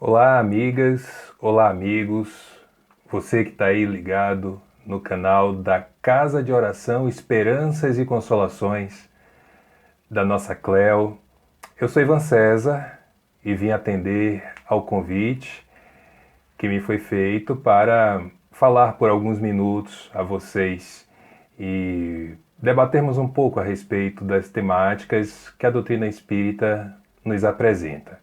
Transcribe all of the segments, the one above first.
Olá, amigas, olá, amigos, você que está aí ligado no canal da Casa de Oração Esperanças e Consolações da nossa Cleo. Eu sou Ivan César e vim atender ao convite que me foi feito para falar por alguns minutos a vocês e debatermos um pouco a respeito das temáticas que a doutrina espírita nos apresenta.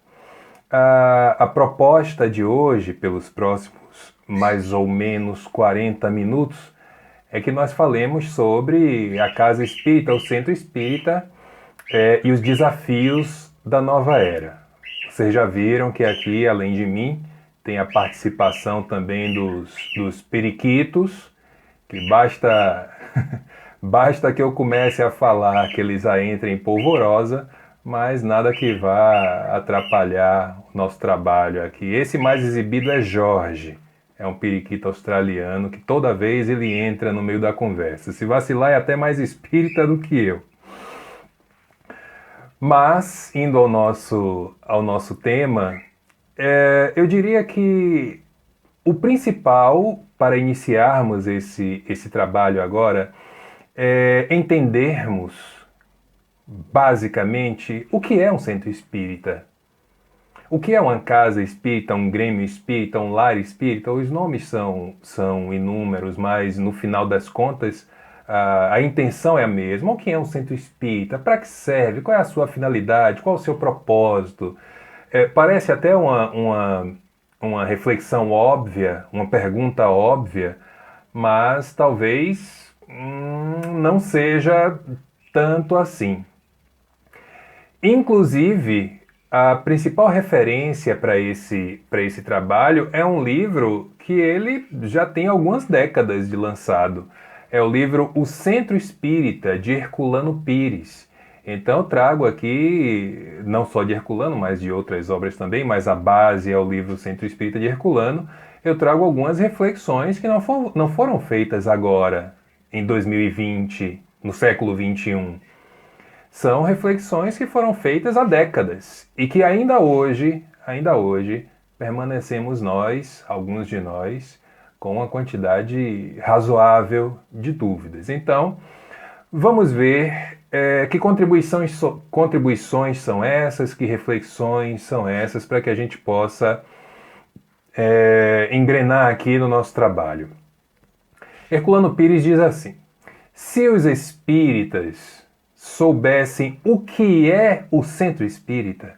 A proposta de hoje, pelos próximos mais ou menos 40 minutos, é que nós falemos sobre a casa espírita, o centro espírita e os desafios da nova era. Vocês já viram que aqui, além de mim, tem a participação também dos periquitos, que basta, basta que eu comece a falar que eles já entrem em polvorosa, mas nada que vá atrapalhar o nosso trabalho aqui. Esse mais exibido é Jorge, é um periquito australiano que toda vez ele entra no meio da conversa. Se vacilar é até mais espírita do que eu. Mas, indo ao nosso tema, eu diria que o principal para iniciarmos esse trabalho agora é entendermos, basicamente, o que é um centro espírita. O que é uma casa espírita, um grêmio espírita, um lar espírita? Os nomes são inúmeros, mas no final das contas a intenção é a mesma. O que é um centro espírita? Para que serve? Qual é a sua finalidade? Qual é o seu propósito? Parece até uma reflexão óbvia, uma pergunta óbvia, mas talvez não seja tanto assim. Inclusive, a principal referência para esse trabalho é um livro que ele já tem algumas décadas de lançado. É o livro O Centro Espírita, de Herculano Pires. Então eu trago aqui, não só de Herculano, mas de outras obras também, mas a base é o livro Centro Espírita de Herculano. Eu trago algumas reflexões que não foram feitas agora, em 2020, no século XXI. São reflexões que foram feitas há décadas e que ainda hoje, permanecemos nós, alguns de nós, com uma quantidade razoável de dúvidas. Então, vamos ver que contribuições são essas, que reflexões são essas, para que a gente possa engrenar aqui no nosso trabalho. Herculano Pires diz assim: se os espíritas soubessem o que é o centro espírita,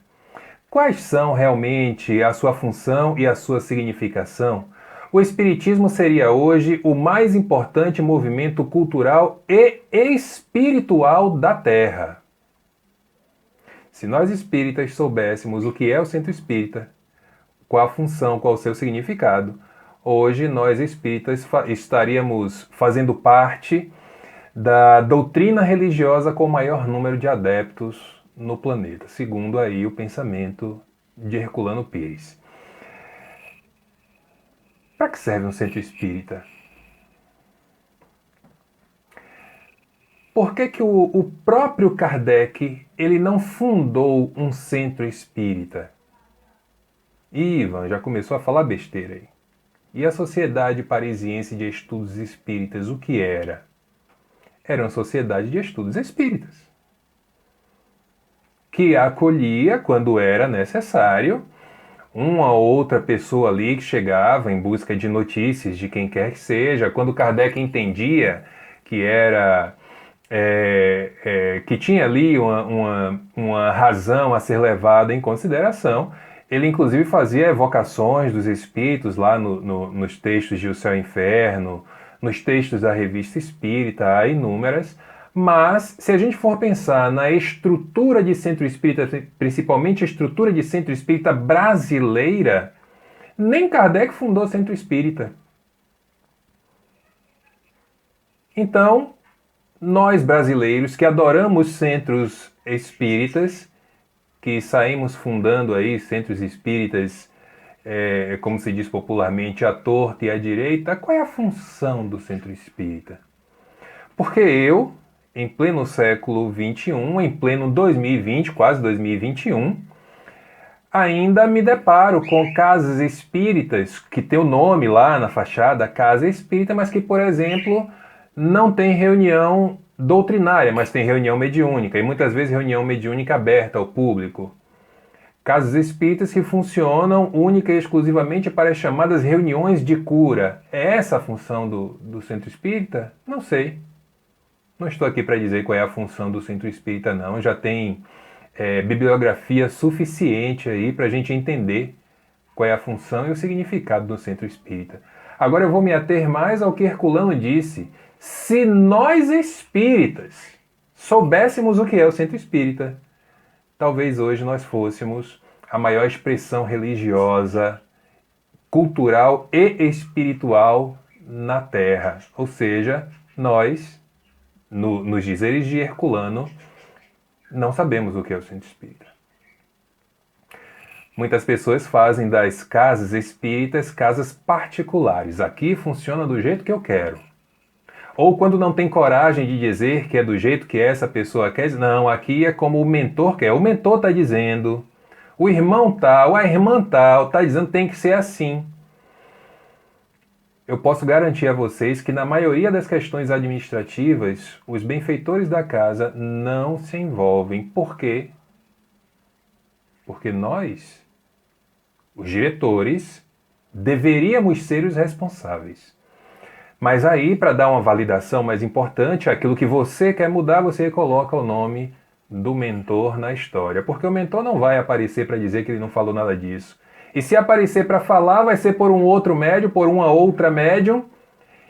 quais são realmente a sua função e a sua significação, o espiritismo seria hoje o mais importante movimento cultural e espiritual da Terra. Se nós espíritas soubéssemos o que é o centro espírita, qual a função, qual o seu significado, hoje nós espíritas estaríamos fazendo parte da doutrina religiosa com o maior número de adeptos no planeta, segundo aí o pensamento de Herculano Pires. Para que serve um centro espírita? Por que que o próprio Kardec ele não fundou um centro espírita? Ivan já começou a falar besteira aí. E a Sociedade Parisiense de Estudos Espíritas, o que era? Era uma sociedade de estudos espíritas, que acolhia, quando era necessário, uma ou outra pessoa ali que chegava em busca de notícias de quem quer que seja. Quando Kardec entendia que era que tinha ali uma razão a ser levada em consideração, ele inclusive fazia evocações dos espíritos lá nos textos de O Céu e o Inferno, nos textos da Revista Espírita, há inúmeras. Mas, se a gente for pensar na estrutura de centro espírita, principalmente a estrutura de centro espírita brasileira, nem Kardec fundou centro espírita. Então, nós brasileiros que adoramos centros espíritas, que saímos fundando aí centros espíritas, como se diz popularmente, à torta e à direita, qual é a função do centro espírita? Porque eu, em pleno século XXI, em pleno 2020, quase 2021, ainda me deparo com casas espíritas que tem o nome lá na fachada, casa espírita, mas que, por exemplo, não tem reunião doutrinária, mas tem reunião mediúnica, e muitas vezes reunião mediúnica aberta ao público. Casas espíritas que funcionam única e exclusivamente para as chamadas reuniões de cura. É essa a função do centro espírita? Não sei. Não estou aqui para dizer qual é a função do centro espírita, não. Já tem bibliografia suficiente aí para a gente entender qual é a função e o significado do centro espírita. Agora eu vou me ater mais ao que Herculano disse. Se nós espíritas soubéssemos o que é o centro espírita, talvez hoje nós fôssemos a maior expressão religiosa, cultural e espiritual na Terra. Ou seja, nós, nos dizeres de Herculano, não sabemos o que é o centro espírita. Muitas pessoas fazem das casas espíritas casas particulares. Aqui funciona do jeito que eu quero. Ou quando não tem coragem de dizer que é do jeito que essa pessoa quer, não, aqui é como o mentor quer. O mentor está dizendo, o irmão tal, a irmã tal está dizendo que tem que ser assim. Eu posso garantir a vocês que na maioria das questões administrativas, os benfeitores da casa não se envolvem. Por quê? Porque nós, os diretores, deveríamos ser os responsáveis. Mas aí, para dar uma validação mais importante, aquilo que você quer mudar, você coloca o nome do mentor na história. Porque o mentor não vai aparecer para dizer que ele não falou nada disso. E se aparecer para falar, vai ser por um outro médium, por uma outra médium.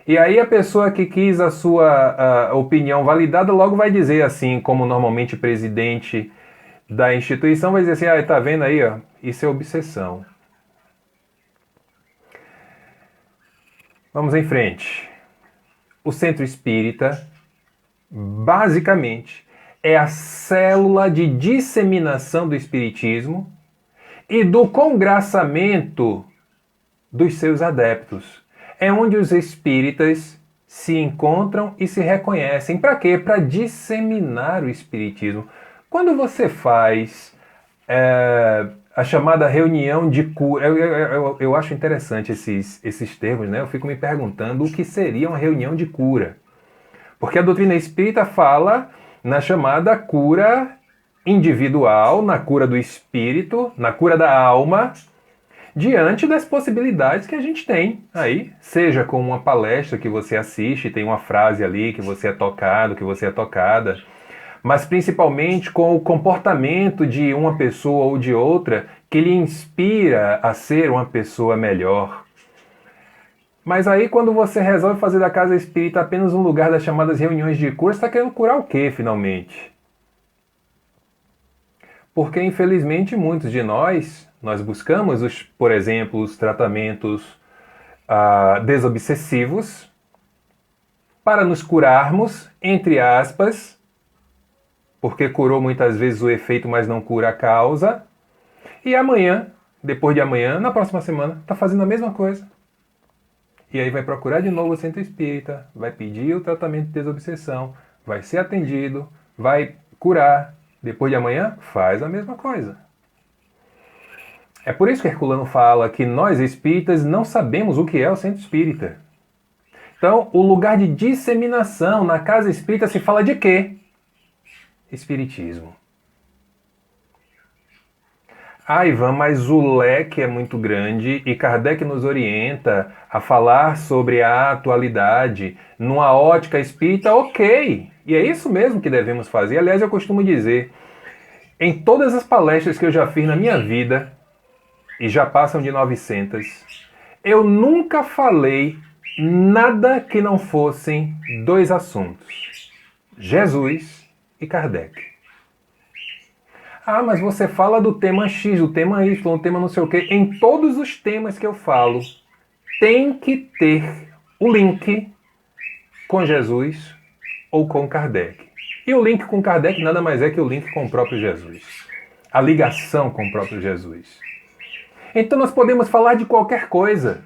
E aí a pessoa que quis a sua opinião validada logo vai dizer assim, como normalmente presidente da instituição vai dizer assim, tá vendo aí, ó, isso é obsessão. Vamos em frente. O centro espírita, basicamente, é a célula de disseminação do espiritismo e do congraçamento dos seus adeptos. É onde os espíritas se encontram e se reconhecem. Para quê? Para disseminar o espiritismo. Quando você faz a chamada reunião de cura, eu acho interessante esses termos, né? Eu fico me perguntando o que seria uma reunião de cura. Porque a doutrina espírita fala na chamada cura individual, na cura do espírito, na cura da alma, diante das possibilidades que a gente tem aí, seja com uma palestra que você assiste, tem uma frase ali que você é tocado, que você é tocada, mas principalmente com o comportamento de uma pessoa ou de outra que lhe inspira a ser uma pessoa melhor. Mas aí quando você resolve fazer da casa espírita apenas um lugar das chamadas reuniões de cura, você está querendo curar o quê, finalmente? Porque, infelizmente, muitos de nós buscamos, por exemplo, os tratamentos desobsessivos para nos curarmos, entre aspas, porque curou muitas vezes o efeito, mas não cura a causa. E amanhã, depois de amanhã, na próxima semana, está fazendo a mesma coisa. E aí vai procurar de novo o centro espírita, vai pedir o tratamento de desobsessão, vai ser atendido, vai curar. Depois de amanhã, faz a mesma coisa. É por isso que Herculano fala que nós espíritas não sabemos o que é o centro espírita. Então, o lugar de disseminação na casa espírita se fala de quê? Espiritismo. Ivan, mas o leque é muito grande e Kardec nos orienta a falar sobre a atualidade numa ótica espírita, ok. E é isso mesmo que devemos fazer. Aliás, eu costumo dizer, em todas as palestras que eu já fiz na minha vida, e já passam de 900, eu nunca falei nada que não fossem dois assuntos: Jesus e Kardec. Mas você fala do tema X, do tema Y, do tema não sei o quê. Em todos os temas que eu falo, tem que ter o link com Jesus ou com Kardec. E o link com Kardec nada mais é que o link com o próprio Jesus. A ligação com o próprio Jesus. Então nós podemos falar de qualquer coisa,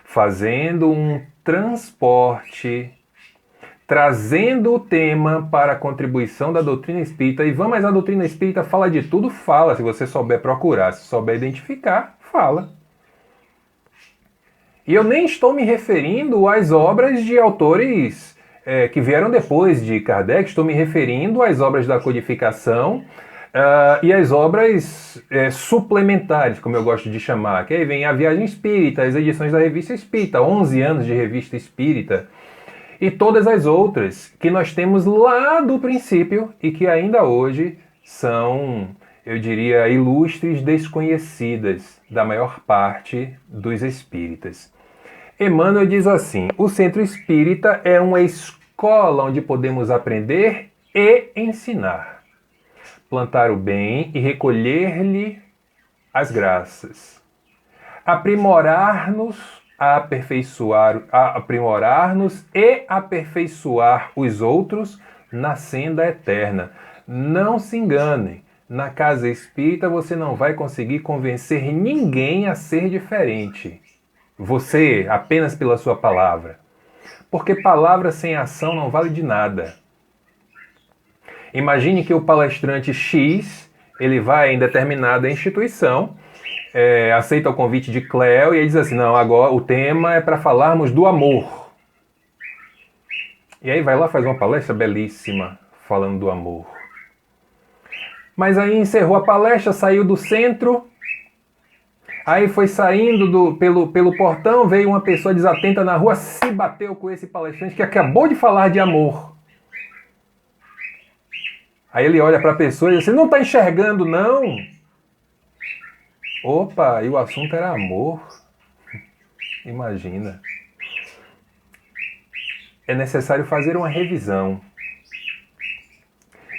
fazendo um transporte trazendo o tema para a contribuição da doutrina espírita. E vamos, mas a doutrina espírita fala de tudo? Fala. Se você souber procurar, se souber identificar, fala. E eu nem estou me referindo às obras de autores que vieram depois de Kardec, estou me referindo às obras da codificação e às obras suplementares, como eu gosto de chamar. Que aí vem a Viagem Espírita, as edições da Revista Espírita, 11 anos de Revista Espírita, e todas as outras que nós temos lá do princípio e que ainda hoje são, eu diria, ilustres desconhecidas da maior parte dos espíritas. Emmanuel diz assim: o Centro Espírita é uma escola onde podemos aprender e ensinar, plantar o bem e recolher-lhe as graças, aprimorar-nos e aperfeiçoar os outros na senda eterna. Não se enganem, na casa espírita você não vai conseguir convencer ninguém a ser diferente. Você, apenas pela sua palavra. Porque palavra sem ação não vale de nada. Imagine que o palestrante X, ele vai em determinada instituição, aceita o convite de Cleo e ele diz assim: não, agora o tema é para falarmos do amor. E aí vai lá, faz uma palestra belíssima falando do amor. Mas aí encerrou a palestra, saiu do centro, aí foi saindo pelo portão, veio uma pessoa desatenta na rua, se bateu com esse palestrante que acabou de falar de amor. Aí ele olha para a pessoa e diz: você não está enxergando, não? Opa, e o assunto era amor. Imagina. É necessário fazer uma revisão.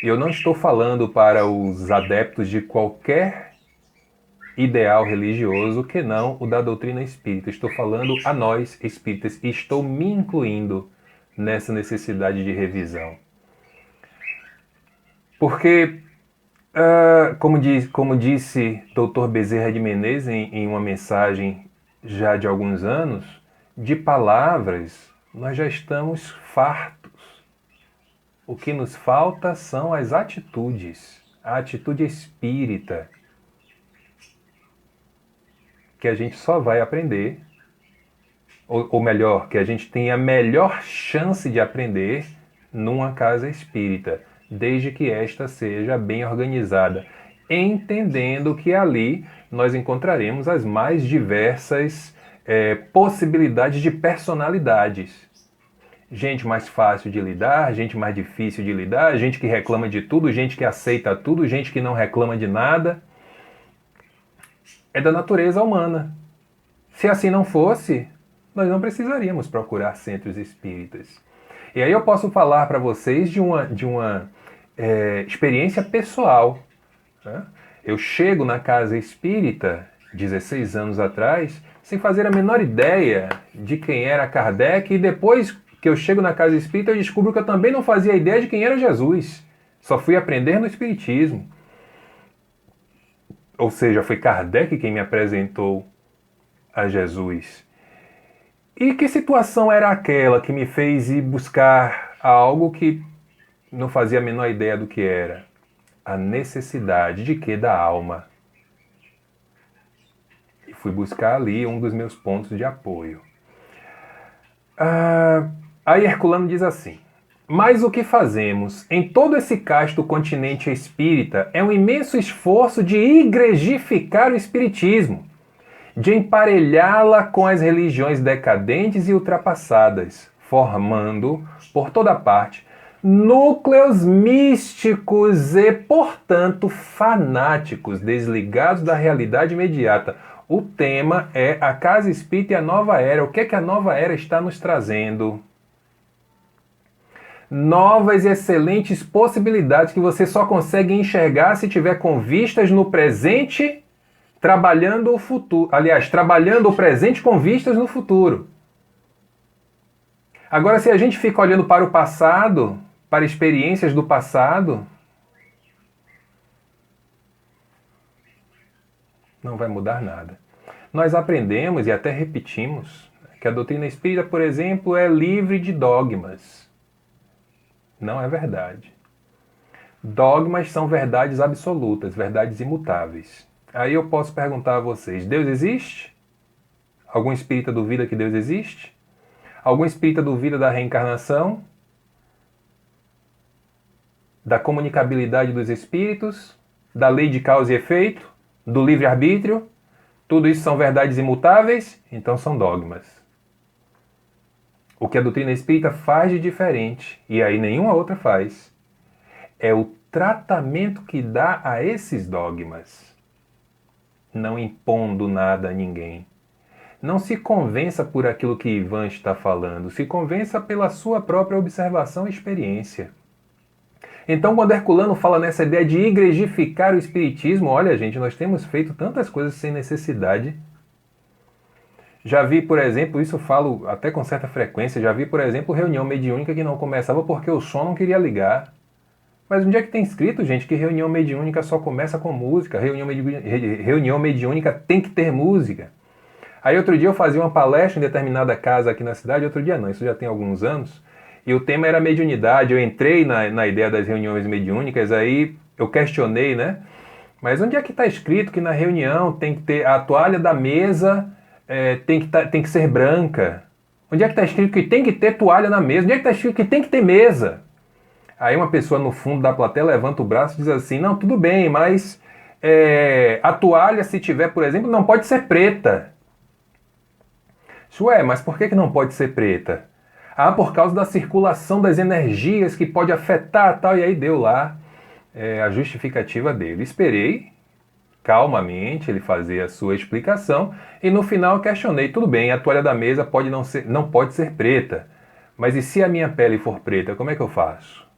E eu não estou falando para os adeptos de qualquer ideal religioso que não o da doutrina espírita. Estou falando a nós espíritas e estou me incluindo nessa necessidade de revisão. Porque, como disse Dr. Bezerra de Menezes em uma mensagem já de alguns anos, de palavras nós já estamos fartos. O que nos falta são as atitudes, a atitude espírita, que a gente só vai aprender, ou melhor, que a gente tem a melhor chance de aprender numa casa espírita, desde que esta seja bem organizada, entendendo que ali nós encontraremos as mais diversas possibilidades de personalidades. Gente mais fácil de lidar, gente mais difícil de lidar, gente que reclama de tudo, gente que aceita tudo, gente que não reclama de nada. É da natureza humana. Se assim não fosse, nós não precisaríamos procurar centros espíritas. E aí eu posso falar para vocês de uma experiência pessoal. Né? Eu chego na casa espírita, 16 anos atrás, sem fazer a menor ideia de quem era Kardec, e depois que eu chego na casa espírita eu descubro que eu também não fazia ideia de quem era Jesus. Só fui aprender no espiritismo. Ou seja, foi Kardec quem me apresentou a Jesus. E que situação era aquela que me fez ir buscar algo que não fazia a menor ideia do que era? A necessidade de quê? Da alma. E fui buscar ali um dos meus pontos de apoio. Aí Herculano diz assim: mas o que fazemos em todo esse casto continente espírita é um imenso esforço de igrejificar o espiritismo, de emparelhá-la com as religiões decadentes e ultrapassadas, formando, por toda parte, núcleos místicos e, portanto, fanáticos, desligados da realidade imediata. O tema é a casa espírita e a nova era. O que é que a nova era está nos trazendo? Novas e excelentes possibilidades que você só consegue enxergar se tiver com vistas no presente, trabalhando o futuro. Aliás, trabalhando o presente com vistas no futuro. Agora, se a gente fica olhando para o passado, para experiências do passado, não vai mudar nada. Nós aprendemos e até repetimos que a doutrina espírita, por exemplo, é livre de dogmas. Não é verdade. Dogmas são verdades absolutas, verdades imutáveis. Aí eu posso perguntar a vocês, Deus existe? Algum espírita duvida que Deus existe? Algum espírita duvida da reencarnação? Da comunicabilidade dos espíritos? Da lei de causa e efeito? Do livre-arbítrio? Tudo isso são verdades imutáveis? Então são dogmas. O que a doutrina espírita faz de diferente, e aí nenhuma outra faz, é o tratamento que dá a esses dogmas, não impondo nada a ninguém. Não se convença por aquilo que Ivan está falando, se convença pela sua própria observação e experiência. Então, quando Herculano fala nessa ideia de igrejificar o espiritismo, olha, gente, nós temos feito tantas coisas sem necessidade. Já vi, por exemplo, isso eu falo até com certa frequência, já vi, por exemplo, reunião mediúnica que não começava porque o som não queria ligar. Mas onde é que tem escrito, gente, que reunião mediúnica só começa com música? Reunião mediúnica tem que ter música. Aí outro dia eu fazia uma palestra em determinada casa aqui na cidade, outro dia não, isso já tem alguns anos, e o tema era mediunidade. Eu entrei na ideia das reuniões mediúnicas, aí eu questionei, né? Mas onde é que está escrito que na reunião tem que ter a toalha da mesa, tem que ser branca? Onde é que está escrito que tem que ter toalha na mesa? Onde é que está escrito que tem que ter mesa? Aí uma pessoa no fundo da plateia levanta o braço e diz assim, não, tudo bem, mas a toalha, se tiver, por exemplo, não pode ser preta. Ué, mas por que não pode ser preta? Ah, por causa da circulação das energias que pode afetar tal, e aí deu lá a justificativa dele. Esperei calmamente ele fazer a sua explicação e no final questionei, tudo bem, a toalha da mesa não pode ser preta, mas e se a minha pele for preta, como é que eu faço?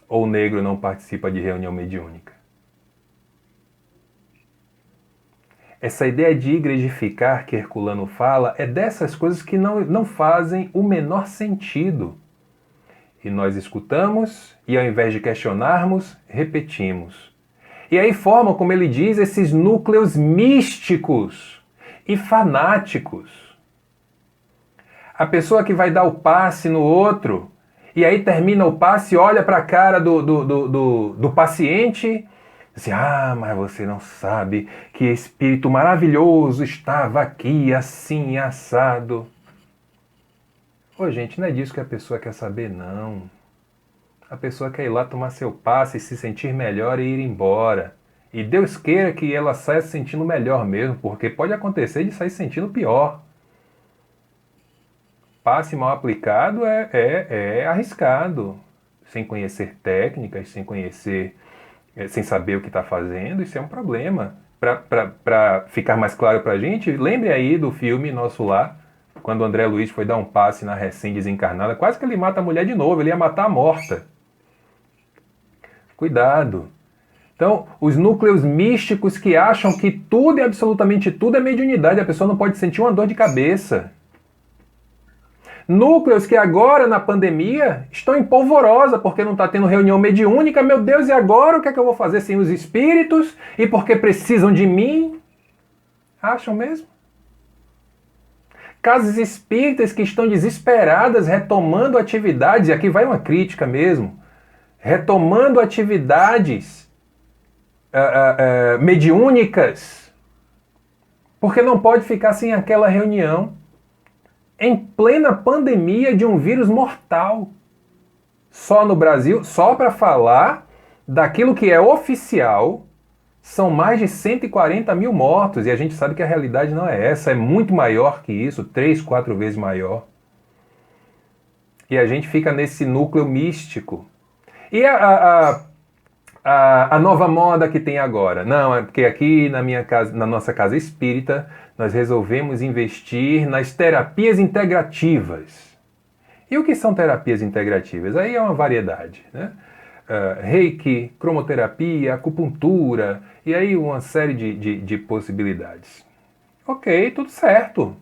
Ou o negro não participa de reunião mediúnica? Essa ideia de igrejificar que Herculano fala é dessas coisas que não fazem o menor sentido. E nós escutamos e ao invés de questionarmos, repetimos. E aí formam, como ele diz, esses núcleos místicos e fanáticos. A pessoa que vai dar o passe no outro, e aí termina o passe, olha para a cara do paciente, assim, ah, mas você não sabe que espírito maravilhoso estava aqui, assim, assado. Ô, gente, não é disso que a pessoa quer saber, não. A pessoa quer ir lá tomar seu passe, se sentir melhor e ir embora. E Deus queira que ela saia se sentindo melhor mesmo, porque pode acontecer de sair se sentindo pior. Passe mal aplicado é arriscado. Sem conhecer técnicas, sem saber o que está fazendo, isso é um problema. Para ficar mais claro para a gente, lembre aí do filme Nosso Lar, quando o André Luiz foi dar um passe na recém-desencarnada, quase que ele mata a mulher de novo, ele ia matar a morta. Cuidado. Então, os núcleos místicos que acham que tudo e absolutamente tudo é mediunidade, a pessoa não pode sentir uma dor de cabeça. Núcleos que agora, na pandemia, estão em polvorosa porque não está tendo reunião mediúnica. Meu Deus, e agora o que é que eu vou fazer sem os espíritos? E porque precisam de mim? Acham mesmo? Casas espíritas que estão desesperadas, retomando atividades, e aqui vai uma crítica mesmo, retomando atividades mediúnicas, porque não pode ficar sem aquela reunião. Em plena pandemia de um vírus mortal. Só no Brasil, só para falar daquilo que é oficial, são mais de 140 mil mortos. E a gente sabe que a realidade não é essa, é muito maior que isso, 3, 4 vezes maior. E a gente fica nesse núcleo místico. E a nova moda que tem agora? Não, é porque aqui na nossa casa espírita, nós resolvemos investir nas terapias integrativas. E o que são terapias integrativas? Aí é uma variedade, né? Reiki, cromoterapia, acupuntura, e aí uma série de possibilidades. Ok, tudo certo.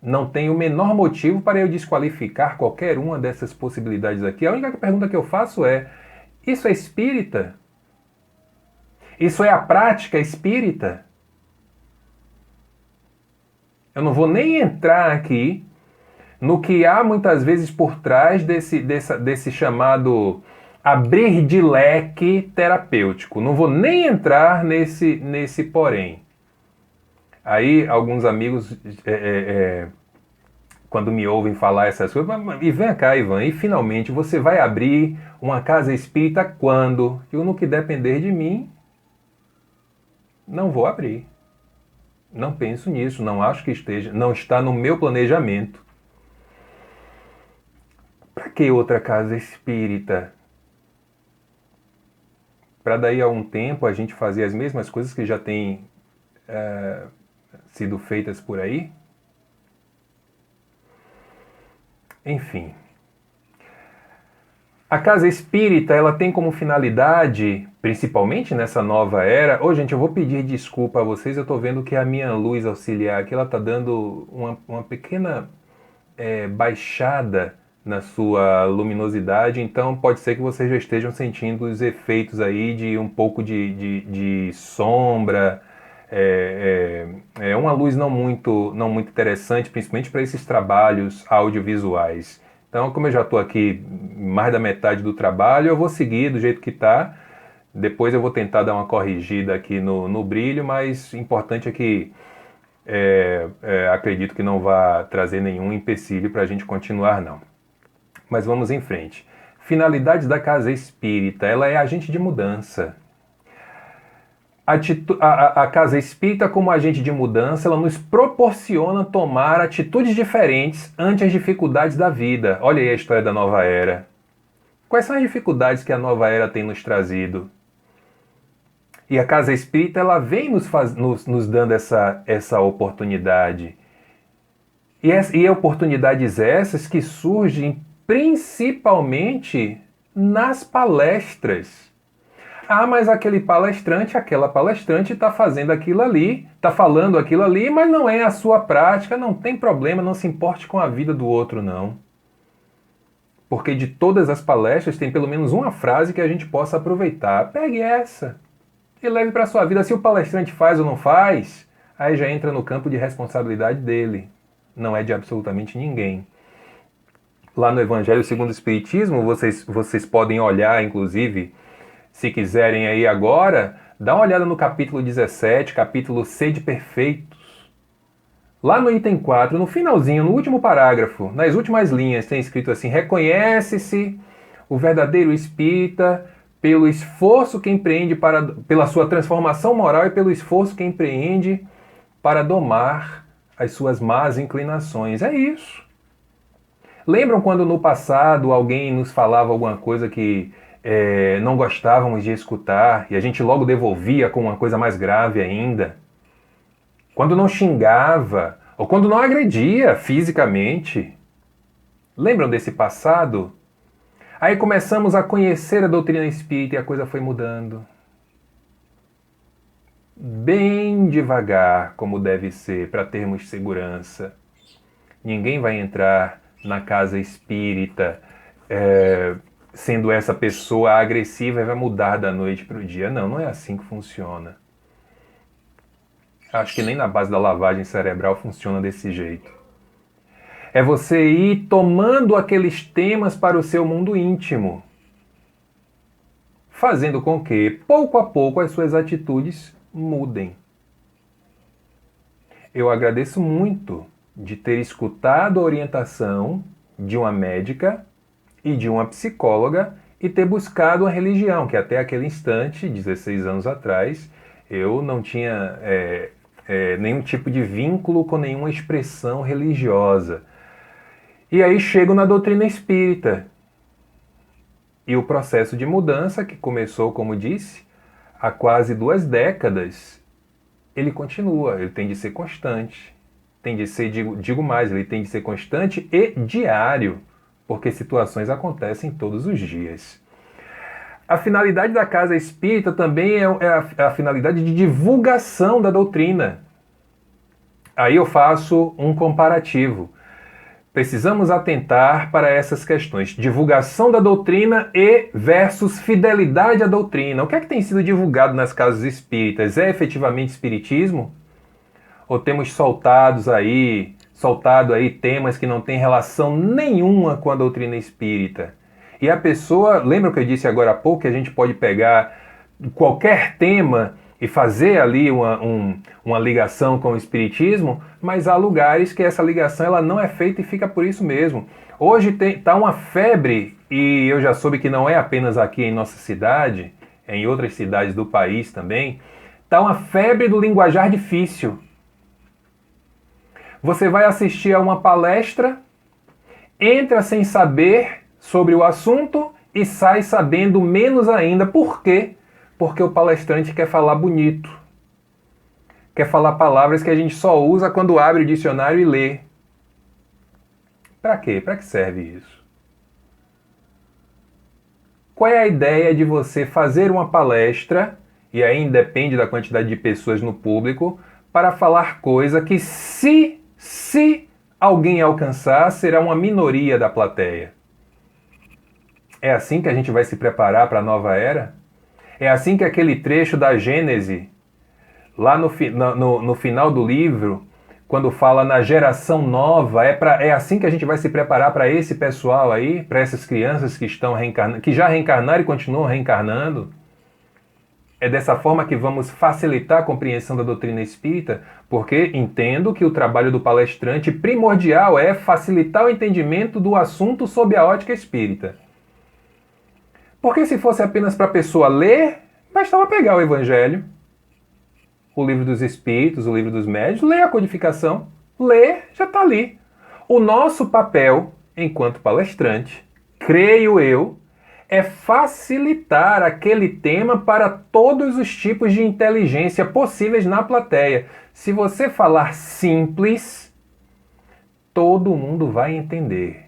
Não tem o menor motivo para eu desqualificar qualquer uma dessas possibilidades aqui. A única pergunta que eu faço é, isso é espírita? Isso é a prática espírita? Eu não vou nem entrar aqui no que há muitas vezes por trás desse chamado abrir de leque terapêutico. Não vou nem entrar nesse porém. Aí alguns amigos, quando me ouvem falar essas coisas, e vem cá, Ivan, e finalmente você vai abrir uma casa espírita quando? Eu, no que depender de mim, não vou abrir. Não penso nisso, não acho que esteja, não está no meu planejamento. Para que outra casa espírita? Para daí a um tempo a gente fazer as mesmas coisas que já têm sido feitas por aí? Enfim. A casa espírita, ela tem como finalidade, principalmente nessa nova era... Ô, gente, eu vou pedir desculpa a vocês, eu estou vendo que a minha luz auxiliar aqui, ela está dando uma pequena baixada na sua luminosidade, então pode ser que vocês já estejam sentindo os efeitos aí de um pouco de sombra, uma luz não muito interessante, principalmente para esses trabalhos audiovisuais. Então, como eu já estou aqui mais da metade do trabalho, eu vou seguir do jeito que está. Depois eu vou tentar dar uma corrigida aqui no brilho, mas o importante é que acredito que não vai trazer nenhum empecilho para a gente continuar, não. Mas vamos em frente. Finalidades da casa espírita, ela é agente de mudança. A casa espírita, como agente de mudança, ela nos proporciona tomar atitudes diferentes ante as dificuldades da vida. Olha aí a história da nova era. Quais são as dificuldades que a nova era tem nos trazido? E a casa espírita, ela vem nos dando essa oportunidade. E oportunidades essas que surgem principalmente nas palestras. Ah, mas aquela palestrante está fazendo aquilo ali, está falando aquilo ali, mas não é a sua prática, não tem problema, não se importe com a vida do outro, não. Porque de todas as palestras tem pelo menos uma frase que a gente possa aproveitar. Pegue essa e leve para a sua vida. Se o palestrante faz ou não faz, aí já entra no campo de responsabilidade dele. Não é de absolutamente ninguém. Lá no Evangelho segundo o Espiritismo, vocês podem olhar, inclusive, se quiserem aí agora, dá uma olhada no capítulo 17, capítulo Sede Perfeitos. Lá no item 4, no finalzinho, no último parágrafo, nas últimas linhas, tem escrito assim: reconhece-se o verdadeiro espírita pelo esforço que empreende pela sua transformação moral e pelo esforço que empreende para domar as suas más inclinações. É isso. Lembram quando no passado alguém nos falava alguma coisa que não gostávamos de escutar e a gente logo devolvia com uma coisa mais grave ainda? Quando não xingava ou quando não agredia fisicamente? Lembram desse passado? Aí começamos a conhecer a doutrina espírita e a coisa foi mudando. Bem devagar, como deve ser, para termos segurança. Ninguém vai entrar na casa espírita sendo essa pessoa agressiva e vai mudar da noite para o dia. Não, não é assim que funciona. Acho que nem na base da lavagem cerebral funciona desse jeito. É você ir tomando aqueles temas para o seu mundo íntimo, fazendo com que, pouco a pouco, as suas atitudes mudem. Eu agradeço muito de ter escutado a orientação de uma médica e de uma psicóloga e ter buscado a religião, que até aquele instante, 16 anos atrás, eu não tinha nenhum tipo de vínculo com nenhuma expressão religiosa. E aí chego na doutrina espírita. E o processo de mudança, que começou, como disse, há quase 2 décadas, ele continua, ele tem de ser constante. Tem de ser, digo mais, ele tem de ser constante e diário, porque situações acontecem todos os dias. A finalidade da casa espírita também é a finalidade de divulgação da doutrina. Aí eu faço um comparativo. Precisamos atentar para essas questões. Divulgação da doutrina e versus fidelidade à doutrina. O que é que tem sido divulgado nas casas espíritas? É efetivamente espiritismo? Ou temos soltados aí soltado aí temas que não têm relação nenhuma com a doutrina espírita. E a pessoa, lembra o que eu disse agora há pouco, que a gente pode pegar qualquer tema e fazer ali uma ligação com o espiritismo, mas há lugares que essa ligação ela não é feita e fica por isso mesmo. Hoje tá uma febre, e eu já soube que não é apenas aqui em nossa cidade, é em outras cidades do país também, tá uma febre do linguajar difícil. Você vai assistir a uma palestra, entra sem saber sobre o assunto e sai sabendo menos ainda. Por quê? Porque o palestrante quer falar bonito. Quer falar palavras que a gente só usa quando abre o dicionário e lê. Para quê? Para que serve isso? Qual é a ideia de você fazer uma palestra, e aí independe da quantidade de pessoas no público, para falar coisa que se alguém alcançar, será uma minoria da plateia? É assim que a gente vai se preparar para a nova era? É assim que aquele trecho da Gênese, lá no final do livro, quando fala na geração nova, é assim que a gente vai se preparar para esse pessoal aí, para essas crianças que estão reencarnando, que já reencarnaram e continuam reencarnando? É dessa forma que vamos facilitar a compreensão da doutrina espírita, porque entendo que o trabalho do palestrante primordial é facilitar o entendimento do assunto sob a ótica espírita. Porque se fosse apenas para a pessoa ler, bastava pegar o Evangelho, o Livro dos Espíritos, o Livro dos Médiuns, ler a codificação, ler, já está ali. O nosso papel, enquanto palestrante, creio eu, é facilitar aquele tema para todos os tipos de inteligência possíveis na plateia. Se você falar simples, todo mundo vai entender.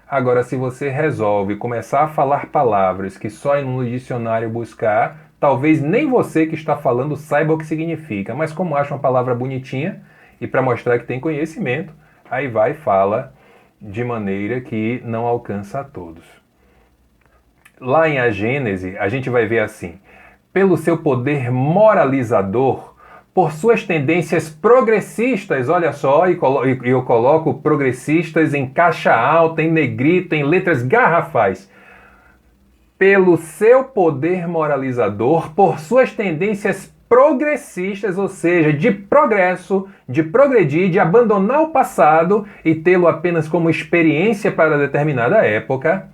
Agora, se você resolve começar a falar palavras que só ir no dicionário buscar, talvez nem você que está falando saiba o que significa, mas como acha uma palavra bonitinha e para mostrar que tem conhecimento, aí vai e fala de maneira que não alcança a todos. Lá em A Gênese, a gente vai ver assim: pelo seu poder moralizador, por suas tendências progressistas, olha só, e eu coloco progressistas em caixa alta, em negrito, em letras garrafais. Pelo seu poder moralizador, por suas tendências progressistas, ou seja, de progresso, de progredir, de abandonar o passado e tê-lo apenas como experiência para determinada época,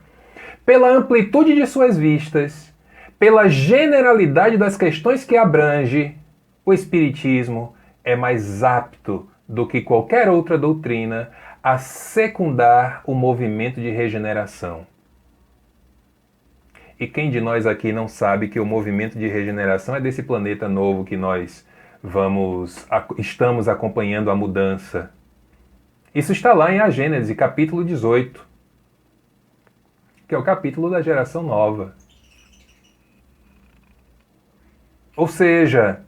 pela amplitude de suas vistas, pela generalidade das questões que abrange, o Espiritismo é mais apto do que qualquer outra doutrina a secundar o movimento de regeneração. E quem de nós aqui não sabe que o movimento de regeneração é desse planeta novo que nós estamos acompanhando a mudança? Isso está lá em A Gênese, capítulo 18, que é o capítulo da geração nova. Ou seja,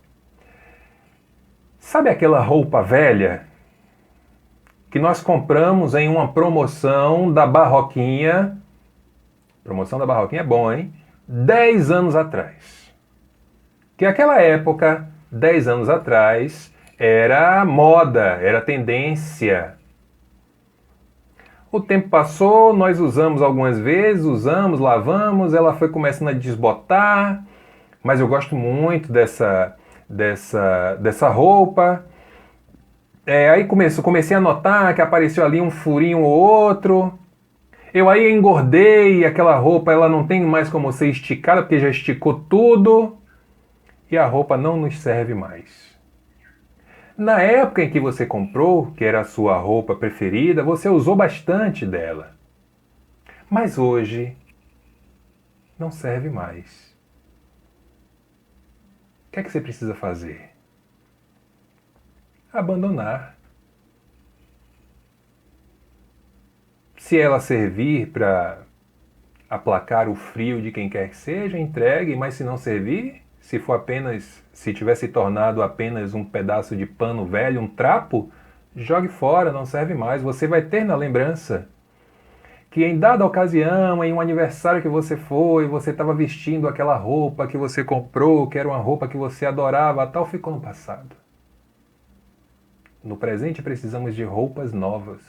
sabe aquela roupa velha que nós compramos em uma promoção da Barroquinha? Promoção da Barroquinha é bom, hein? 10 anos atrás. Que aquela época, 10 anos atrás, era moda, era tendência. O tempo passou, nós usamos algumas vezes, lavamos, ela foi começando a desbotar, mas eu gosto muito dessa roupa. Aí comecei a notar que apareceu ali um furinho ou outro. Eu aí engordei, aquela roupa ela não tem mais como ser esticada, porque já esticou tudo. E a roupa não nos serve mais. Na época em que você comprou, que era a sua roupa preferida, você usou bastante dela. Mas hoje não serve mais. O que é que você precisa fazer? Abandonar. Se ela servir para aplacar o frio de quem quer que seja, entregue, mas se não servir, se tiver se tornado apenas um pedaço de pano velho, um trapo, jogue fora, não serve mais. Você vai ter na lembrança que em dada ocasião, em um aniversário que você foi, você estava vestindo aquela roupa que você comprou, que era uma roupa que você adorava, tal, ficou no passado. No presente precisamos de roupas novas.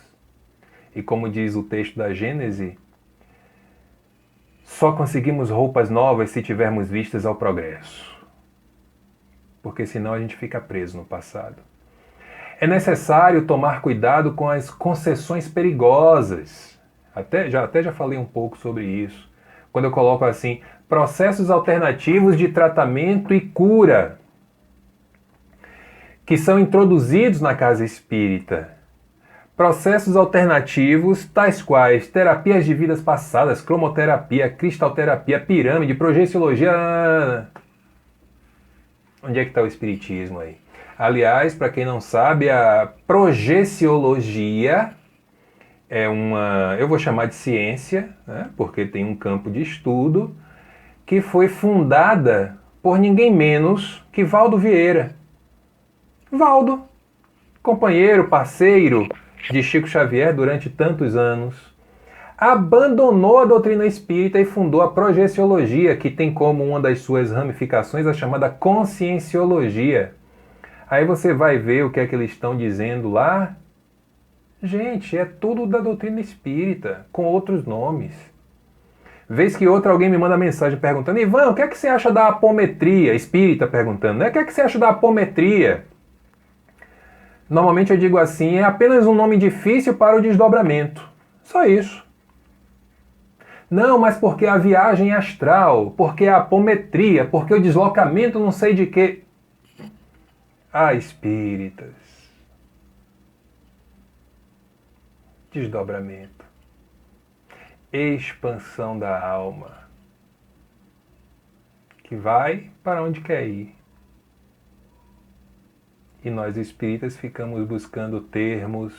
E como diz o texto da Gênese, só conseguimos roupas novas se tivermos vistas ao progresso. Porque senão a gente fica preso no passado. É necessário tomar cuidado com as concessões perigosas. Até já falei um pouco sobre isso. Quando eu coloco assim, processos alternativos de tratamento e cura, que são introduzidos na casa espírita. Processos alternativos, tais quais terapias de vidas passadas, cromoterapia, cristalterapia, pirâmide, projeciologia. Onde é que está o espiritismo aí? Aliás, para quem não sabe, a projeciologia é eu vou chamar de ciência, né, porque tem um campo de estudo, que foi fundada por ninguém menos que Valdo Vieira. Valdo, companheiro, parceiro de Chico Xavier durante tantos anos, abandonou a doutrina espírita e fundou a projeciologia, que tem como uma das suas ramificações a chamada conscienciologia. Aí você vai ver o que é que eles estão dizendo lá. Gente, é tudo da doutrina espírita, com outros nomes. Vez que outra alguém me manda mensagem perguntando: Ivan, o que é que você acha da apometria? Espírita perguntando, né? O que é que você acha da apometria? Normalmente eu digo assim, é apenas um nome difícil para o desdobramento. Só isso. Não, mas porque a viagem astral, porque a apometria, porque o deslocamento não sei de quê. Ah, espíritas. Desdobramento. Expansão da alma. Que vai para onde quer ir. E nós espíritas ficamos buscando termos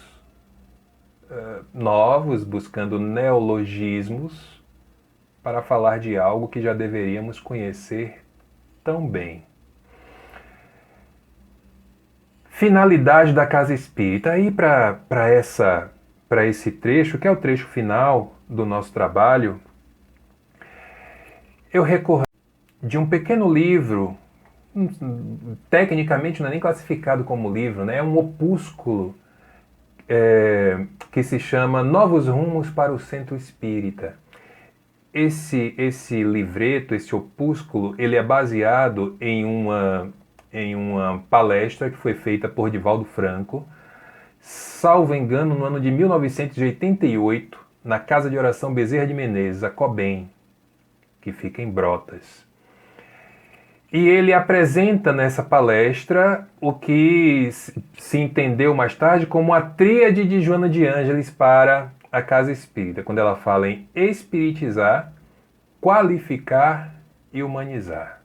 novos, buscando neologismos para falar de algo que já deveríamos conhecer tão bem. Finalidade da casa espírita. Aí para esse trecho, que é o trecho final do nosso trabalho, eu recorri de um pequeno livro, tecnicamente não é nem classificado como livro, né? É um opúsculo que se chama Novos Rumos para o Centro Espírita. Esse livreto, esse opúsculo, ele é baseado em uma palestra que foi feita por Divaldo Franco, salvo engano, no ano de 1988, na Casa de Oração Bezerra de Menezes, a COBEM, que fica em Brotas. E ele apresenta nessa palestra o que se entendeu mais tarde como a tríade de Joana de Ângeles para a casa espírita, quando ela fala em espiritizar, qualificar e humanizar.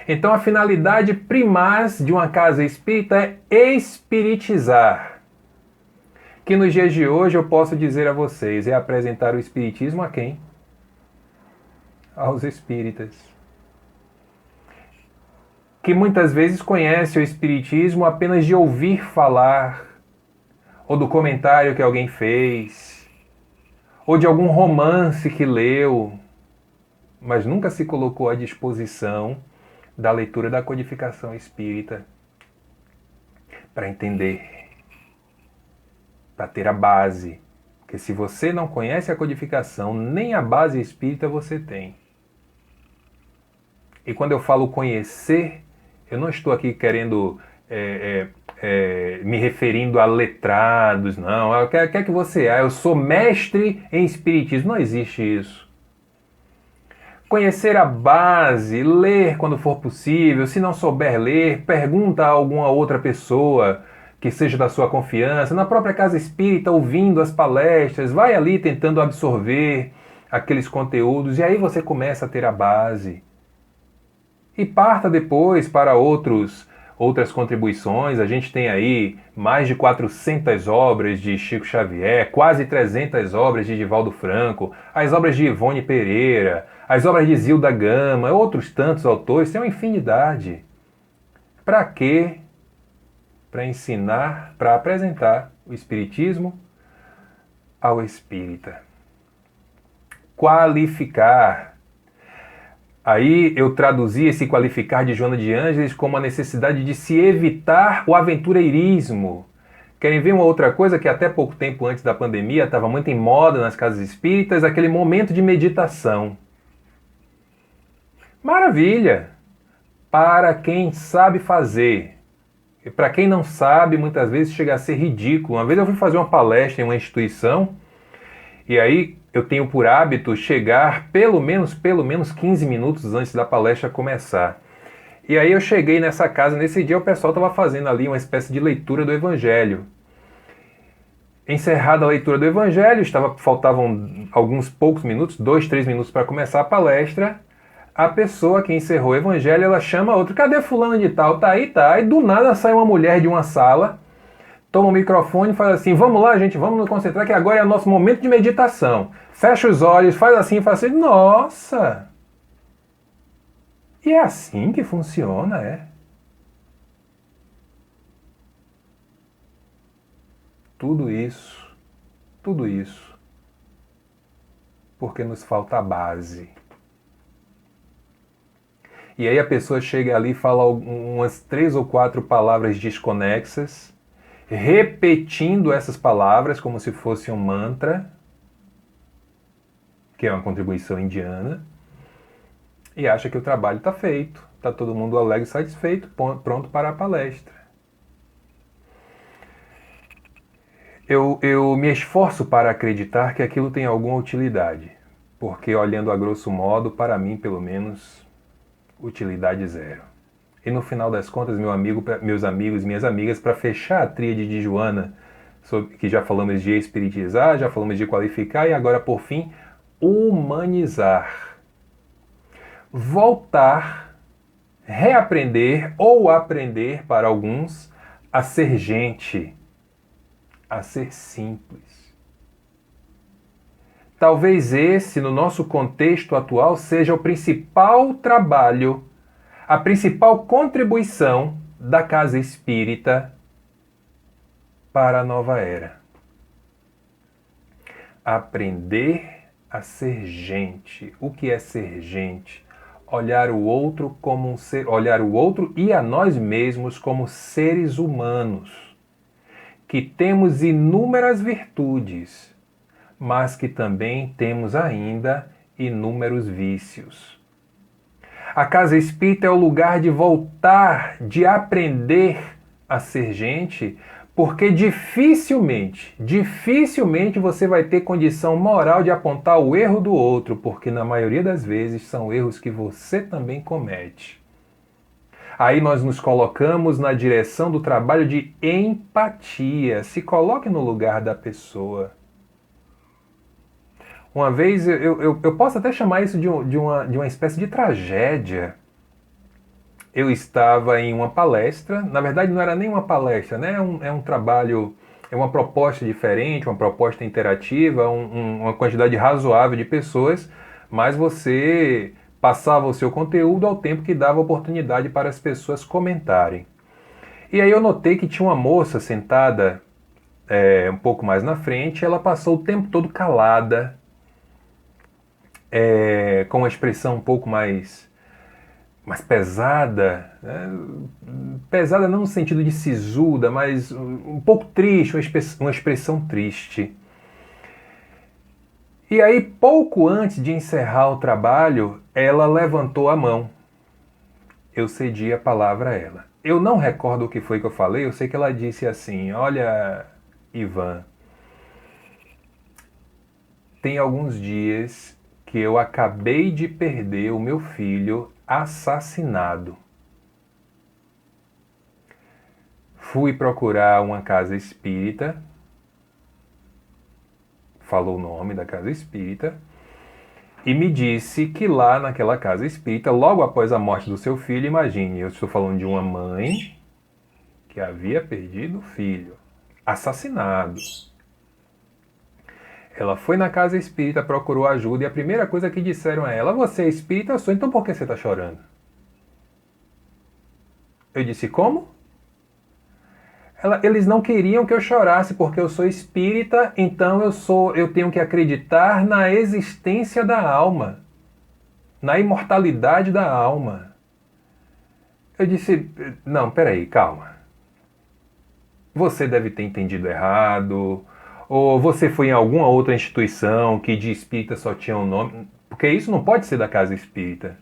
Então a finalidade primaz de uma casa espírita é espiritizar. Que nos dias de hoje eu posso dizer a vocês, é apresentar o espiritismo a quem? Aos espíritas. Que muitas vezes conhece o espiritismo apenas de ouvir falar, ou do comentário que alguém fez, ou de algum romance que leu, mas nunca se colocou à disposição da leitura da codificação espírita para entender, para ter a base. Porque se você não conhece a codificação, nem a base espírita você tem. E quando eu falo conhecer, eu não estou aqui querendo me referindo a letrados, não. O que é que você é? Eu sou mestre em espiritismo. Não existe isso. Conhecer a base, ler quando for possível. Se não souber ler, pergunta a alguma outra pessoa que seja da sua confiança. Na própria casa espírita, ouvindo as palestras, vai ali tentando absorver aqueles conteúdos e aí você começa a ter a base. E parta depois para outras contribuições. A gente tem aí mais de 400 obras de Chico Xavier, quase 300 obras de Divaldo Franco, as obras de Ivone Pereira, as obras de Zilda Gama, outros tantos autores, tem uma infinidade. Para quê? Para ensinar, para apresentar o espiritismo ao espírita. Qualificar. Aí eu traduzi esse qualificar de Joana de Ângeles como a necessidade de se evitar o aventureirismo, Querem ver uma outra coisa que até pouco tempo antes da pandemia estava muito em moda nas casas espíritas? Aquele momento de meditação. Maravilha! Para quem sabe fazer. E para quem não sabe, muitas vezes chega a ser ridículo. Uma vez eu fui fazer uma palestra em uma instituição e aí eu tenho por hábito chegar pelo menos 15 minutos antes da palestra começar. E aí eu cheguei nessa casa, nesse dia o pessoal estava fazendo ali uma espécie de leitura do Evangelho. Encerrada a leitura do Evangelho, faltavam alguns poucos minutos, 2, 3 minutos para começar a palestra. A pessoa que encerrou o Evangelho, ela chama a outra, cadê fulano de tal? Tá aí, tá. E do nada sai uma mulher de uma sala, toma o microfone e faz assim, vamos lá gente, vamos nos concentrar que agora é o nosso momento de meditação. Fecha os olhos, faz assim, nossa! E é assim que funciona, é? Tudo isso, porque nos falta a base. E aí a pessoa chega ali e fala umas 3 ou 4 palavras desconexas, repetindo essas palavras como se fosse um mantra, que é uma contribuição indiana, e acha que o trabalho está feito, está todo mundo alegre e satisfeito, pronto para a palestra. Eu me esforço para acreditar que aquilo tem alguma utilidade, porque olhando a grosso modo, para mim pelo menos, utilidade zero. E no final das contas, meus amigos e minhas amigas, para fechar a tríade de Joana, que já falamos de espiritizar, já falamos de qualificar e agora, por fim, humanizar. Voltar, reaprender ou aprender para alguns a ser gente, a ser simples. Talvez esse, no nosso contexto atual, seja o principal trabalho, a principal contribuição da casa espírita para a nova era. Aprender a ser gente. O que é ser gente? Olhar o outro como um ser, olhar o outro e a nós mesmos como seres humanos, que temos inúmeras virtudes, mas que também temos ainda inúmeros vícios. A casa espírita é o lugar de voltar, de aprender a ser gente, porque dificilmente você vai ter condição moral de apontar o erro do outro, porque na maioria das vezes são erros que você também comete. Aí nós nos colocamos na direção do trabalho de empatia. Se coloque no lugar da pessoa. Uma vez, eu posso até chamar isso de uma espécie de tragédia. Eu estava em uma palestra, na verdade não era nem uma palestra, né? É um trabalho, é uma proposta diferente, uma proposta interativa, uma quantidade razoável de pessoas, mas você passava o seu conteúdo ao tempo que dava oportunidade para as pessoas comentarem. E aí eu notei que tinha uma moça sentada um pouco mais na frente, ela passou o tempo todo calada, com uma expressão um pouco mais pesada, né? Pesada não no sentido de sisuda, mas um pouco triste, uma expressão triste. E aí, pouco antes de encerrar o trabalho, ela levantou a mão. Eu cedi a palavra a ela. Eu não recordo o que foi que eu falei, eu sei que ela disse assim, olha, Ivan, tem alguns dias que eu acabei de perder o meu filho assassinado. Fui procurar uma casa espírita, falou o nome da casa espírita, e me disse que lá naquela casa espírita, logo após a morte do seu filho, imagine, eu estou falando de uma mãe que havia perdido o filho, assassinado. Ela foi na casa espírita, procurou ajuda e a primeira coisa que disseram a ela, você é espírita? Eu sou, então por que você está chorando? Eu disse, como? Eles não queriam que eu chorasse porque eu sou espírita, então eu tenho que acreditar na existência da alma, na imortalidade da alma. Eu disse, não, peraí, calma. você deve ter entendido errado, ou você foi em alguma outra instituição que de espírita só tinha um nome, porque isso não pode ser da casa espírita.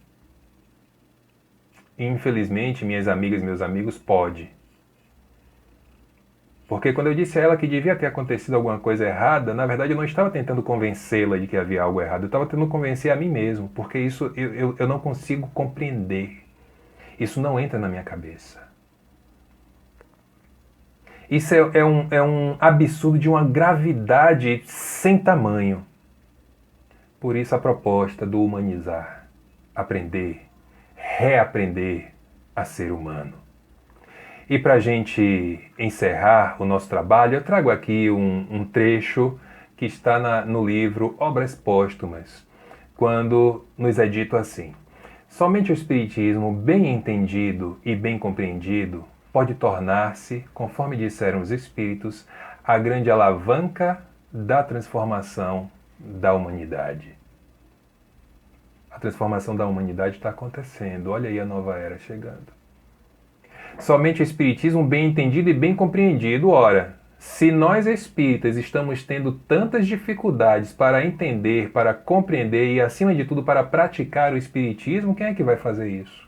Infelizmente, minhas amigas e meus amigos, pode. Porque quando eu disse a ela que devia ter acontecido alguma coisa errada, na verdade eu não estava tentando convencê-la de que havia algo errado, eu estava tentando convencer a mim mesmo, porque isso eu não consigo compreender. Isso não entra na minha cabeça. Isso é um absurdo de uma gravidade sem tamanho. Por isso a proposta do humanizar, aprender, reaprender a ser humano. E para a gente encerrar o nosso trabalho, eu trago aqui um trecho que está no livro Obras Póstumas, quando nos é dito assim: somente o Espiritismo bem entendido e bem compreendido pode tornar-se, conforme disseram os Espíritos, a grande alavanca da transformação da humanidade. A transformação da humanidade está acontecendo. Olha aí a nova era chegando. Somente o Espiritismo bem entendido e bem compreendido. Ora, se nós espíritas estamos tendo tantas dificuldades para entender, para compreender e, acima de tudo, para praticar o Espiritismo, quem é que vai fazer isso?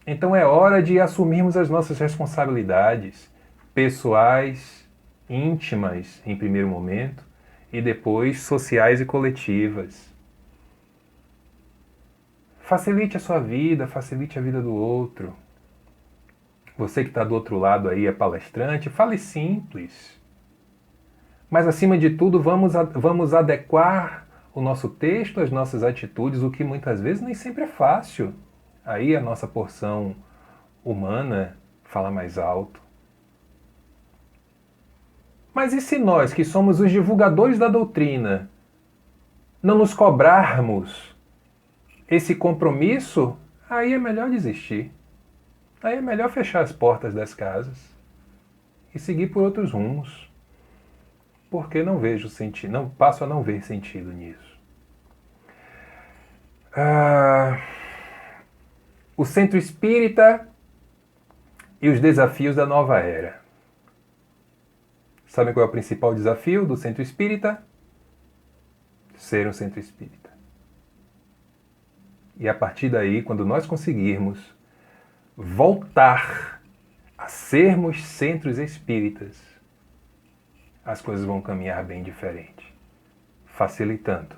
Então é hora de assumirmos as nossas responsabilidades pessoais, íntimas, em primeiro momento, e depois sociais e coletivas. Facilite a sua vida, facilite a vida do outro. Você que está do outro lado aí é palestrante, fale simples. Mas, acima de tudo, vamos adequar o nosso texto, as nossas atitudes, o que muitas vezes nem sempre é fácil. Aí a nossa porção humana fala mais alto. Mas e se nós, que somos os divulgadores da doutrina, não nos cobrarmos esse compromisso? Aí é melhor desistir. Aí é melhor fechar as portas das casas e seguir por outros rumos. Porque não vejo sentido, não passo a não ver sentido nisso. O Centro Espírita e os desafios da nova era. Sabem qual é o principal desafio do Centro Espírita? Ser um Centro Espírita. E a partir daí, quando nós conseguirmos voltar a sermos centros espíritas, as coisas vão caminhar bem diferente, facilitando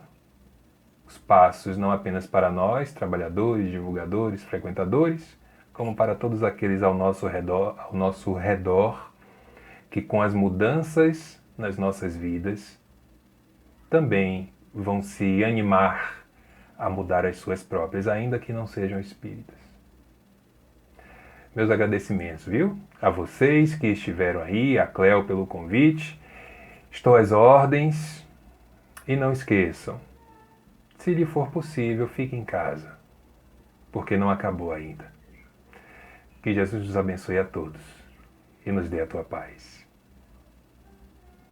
os passos não apenas para nós, trabalhadores, divulgadores, frequentadores, como para todos aqueles ao nosso redor que, com as mudanças nas nossas vidas, também vão se animar a mudar as suas próprias, ainda que não sejam espíritas. Meus agradecimentos, viu? A vocês que estiveram aí, a Cleo pelo convite. Estou às ordens. E não esqueçam, se lhe for possível, fique em casa, porque não acabou ainda. Que Jesus nos abençoe a todos e nos dê a tua paz.